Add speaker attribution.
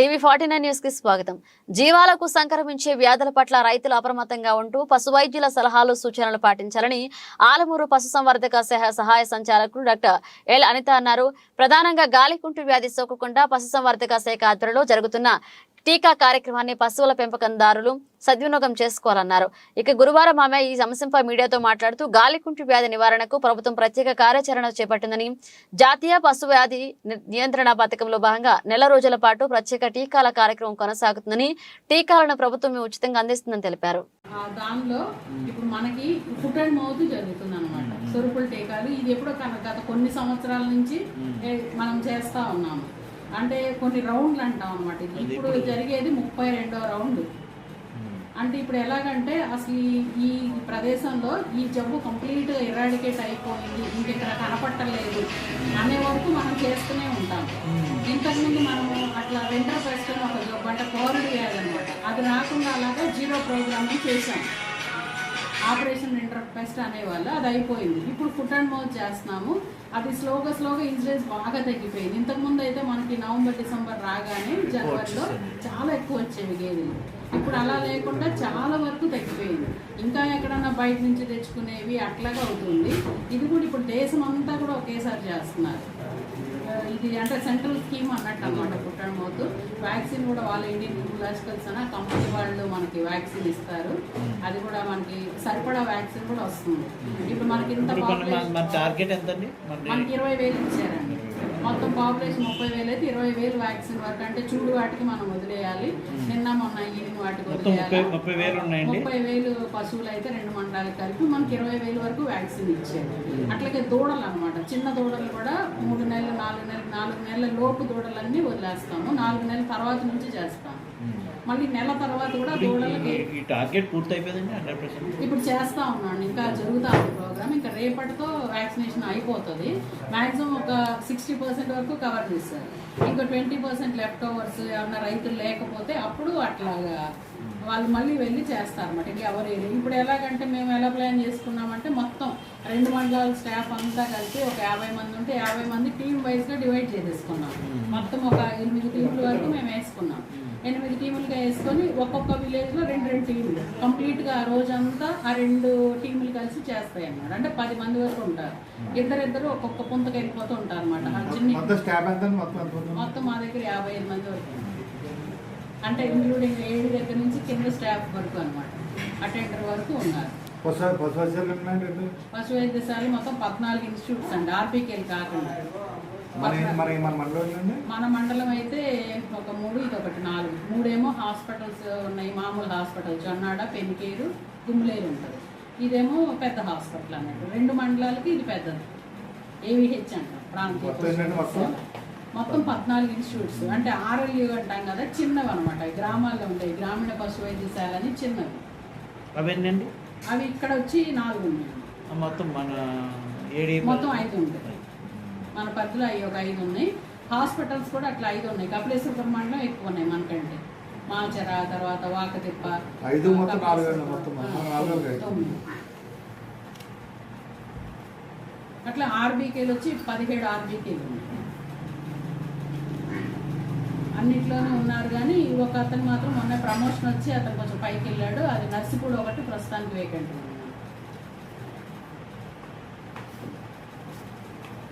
Speaker 1: టీవీ49 news కి స్వాగతం. జీవాలకు సంక్రమించే వ్యాధుల పట్ల రైతులు అప్రమత్తంగా ఉంటూ పశు వైద్యుల సలహాలు సూచనలు పాటించాలని ఆలమూరు పశుసంవర్ధక సహాయ సంచాలకులు డాక్టర్ ఎల్ అనిత అన్నారు. ప్రధానంగా గాలికుంటు వ్యాధి సోకకుండా పశుసంవర్ధక శాఖ ఆధ్వర్యంలో జరుగుతున్న టీకా కార్యక్రమాన్ని పశువుల పెంపకందారులు సద్వినియోగం చేసుకోవాలన్నారు. ఇక గురువారం ఆమె ఈ అంశంపై మీడియాతో మాట్లాడుతూ గాలికుంటు వ్యాధి నివారణకు ప్రభుత్వం ప్రత్యేక కార్యాచరణ చేపట్టిందని, జాతీయ పశు వ్యాధి నియంత్రణ పథకంలో భాగంగా నెల రోజుల పాటు ప్రత్యేక టీకాల కార్యక్రమం కొనసాగుతుందని, టీకాలను ప్రభుత్వం ఉచితంగా అందిస్తుందని తెలిపారు.
Speaker 2: దానిలో ఇప్పుడు మనకి ఫుట్ అండ్ మౌత్ జరుగుతుంది అనమాట. సొరుపుల టీకాలు ఇది ఎప్పుడో గత కొన్ని సంవత్సరాల నుంచి మనం చేస్తా ఉన్నాము. అంటే కొన్ని రౌండ్లు అంటాం అనమాట. ఇప్పుడు జరిగేది 32వ రౌండ్. అంటే ఇప్పుడు ఎలాగంటే అసలు ఈ ప్రదేశంలో ఈ జబ్బు కంప్లీట్గా ఎరాడికేట్ అయిపోయింది, ఇంకెక్కడ కనపట్టలేదు అనే వరకు మనం చేస్తూనే ఉంటాం. ఇంతకుముందు మనము అట్లా వింటర్ పెస్ట్ అని ఒక జబ్బు అంటే కోవిడ్ వ్యాధి అనమాట, అది రాకుండా అలాగా 0 ప్రోగ్రామ్ చేసాం. ఆపరేషన్ వింటర్ పెస్ట్ అనేవాళ్ళు, అది అయిపోయింది. ఇప్పుడు ఫుట్ అండ్ మౌత్ చేస్తున్నాము. అది స్లోగా ఇన్సిడెన్స్ బాగా తగ్గిపోయింది. ఇంతకుముందు అయితే మనకి నవంబర్ డిసెంబర్ రాగానే జనవరిలో చాలా ఎక్కువ వచ్చేవి గేదెలు. ఇప్పుడు అలా లేకుండా చాలా వరకు తగ్గిపోయింది. ఇంకా ఎక్కడన్నా బయట నుంచి తెచ్చుకునేవి అట్లాగా అవుతుంది. ఇది కూడా ఇప్పుడు దేశం అంతా కూడా ఒకేసారి చేస్తున్నారు. ఇది అంటే సెంట్రల్ స్కీమ్ అన్నట్టు అనమాట. ఫుట్ అండ్ మౌత్ వ్యాక్సిన్ కూడా వాళ్ళ ఇండియన్ న్యూలాజికల్స్ అని కంపెనీ వాళ్ళు మనకి వ్యాక్సిన్ ఇస్తారు. అది కూడా మనకి సరిపడా వ్యాక్సిన్ కూడా వస్తుంది. ఇప్పుడు మనకి ఇంత
Speaker 3: టార్గెట్ ఎంత?
Speaker 2: మనకి 20,000 ఇచ్చారండి. మొత్తం పాపులేషన్ 30,000 అయితే 20,000 వ్యాక్సిన్ వరకు. అంటే చూడు వాటికి మనం వదిలేయాలి. నిన్న మొన్న ఈయన వాటికి వదిలేయాలి. 30,000 పశువులు అయితే 2 మండలాలకు కలిపి మనకి 20,000 వరకు వ్యాక్సిన్ ఇచ్చారు. అట్లాగే దూడలు అనమాట. చిన్న దూడలు కూడా 3 నెలలు 4 నెలల లోపు దూడలన్నీ వదిలేస్తాము. 4 నెలల తర్వాత నుంచి చేస్తాము. మళ్ళీ నెల తర్వాత కూడా దూడలకి
Speaker 3: టార్గెట్ పూర్తి అయిపోయిందండి. 100% ఇప్పుడు
Speaker 2: చేస్తా ఉన్నాను. ఇంకా జరుగుతా ఉంది ప్రోగ్రామ్. ఇంకా రేపటితో వ్యాక్సినేషన్ అయిపోతుంది. మాక్సిమం ఒక 60% వరకు కవర్ చేస్తారు. ఇంకా 20% లెఫ్ట్ ఓవర్స్ ఏమన్నా రైతులు లేకపోతే అప్పుడు అట్లాగా వాళ్ళు మళ్ళీ వెళ్ళి చేస్తారన్నమాట. ఇంకా ఎవరు ఇప్పుడు ఎలాగంటే మేము ఎలా ప్లాన్ చేసుకున్నామంటే మొత్తం 2 మండలాల స్టాఫ్ అంతా కలిసి ఒక 50 మంది ఉంటే 50 మంది టీమ్ వైజ్గా డివైడ్ చేసేసుకున్నాం. మొత్తం ఒక 8 టీంల వరకు మేము వేసుకున్నాం. 8 టీములుగా వేసుకొని ఒక్కొక్క విలేజ్లో 2 టీములు కంప్లీట్గా ఆ రోజంతా ఆ 2 టీములు కలిసి చేస్తాయి అన్నమాట. అంటే 10 మంది వరకు ఉంటారు. ఇద్దరు ఒక్కొక్క పుంతకు వెళ్ళిపోతూ ఉంటారు అనమాట. మొత్తం మా దగ్గర 55 మంది వరకు, అంటే ఇంక్లూడింగ్ ఏడు దగ్గర నుంచి కింద స్టాఫ్ వరకు అనమాట. అటెండర్ వరకు ఉన్నారు. పశు వైద్యశాల మొత్తం 14 ఇన్స్టిట్యూట్స్ అండి, ఆర్పీకేలు కాకుండా. మన మండలం అయితే ఒక 3, ఇది ఒకటి 4. 3 ఏమో హాస్పిటల్స్ ఉన్నాయి, మామూలు హాస్పిటల్ జొన్నాడ, పెనికేరు, గుమ్లేరు ఉంటుంది. ఇదేమో పెద్ద హాస్పిటల్ అన్నట్టు. 2 మండలాలకి ఇది పెద్దది, ఏవిహెచ్ అంటాం, ప్రాంతీయ. మొత్తం 14 ఇన్స్టిట్యూట్స్. అంటే ఆర్ఎల్యూ అంటాం కదా, చిన్నవి అనమాట. గ్రామాల్లో ఉంటాయి, గ్రామీణ పశు వైద్యశాల అని చిన్నవి. అవి ఇక్కడ వచ్చి 4 ఉన్నాయి. మొత్తం 5 ఉంటాయి. మన పరిధిలో అవి ఒక 5 ఉన్నాయి. హాస్పిటల్స్ కూడా అట్లా 5 ఉన్నాయి. కపిలేశ్వర మండలం ఎక్కువ ఉన్నాయి మనకంటే. మాచర, తర్వాత వాకతిప్ప, అట్లా ఆర్బీకేలు వచ్చి 17 ఆర్బీకేలు ఉన్నాయి. అన్నిట్లోనే ఉన్నారు. కానీ ఒక అతను మాత్రం మొన్న ప్రమోషన్ వచ్చి అతను కొంచెం పైకి వెళ్ళాడు. అది నర్సి కూడా ఒకటి ప్రస్తుతానికి వేకెంట్ ఉంది.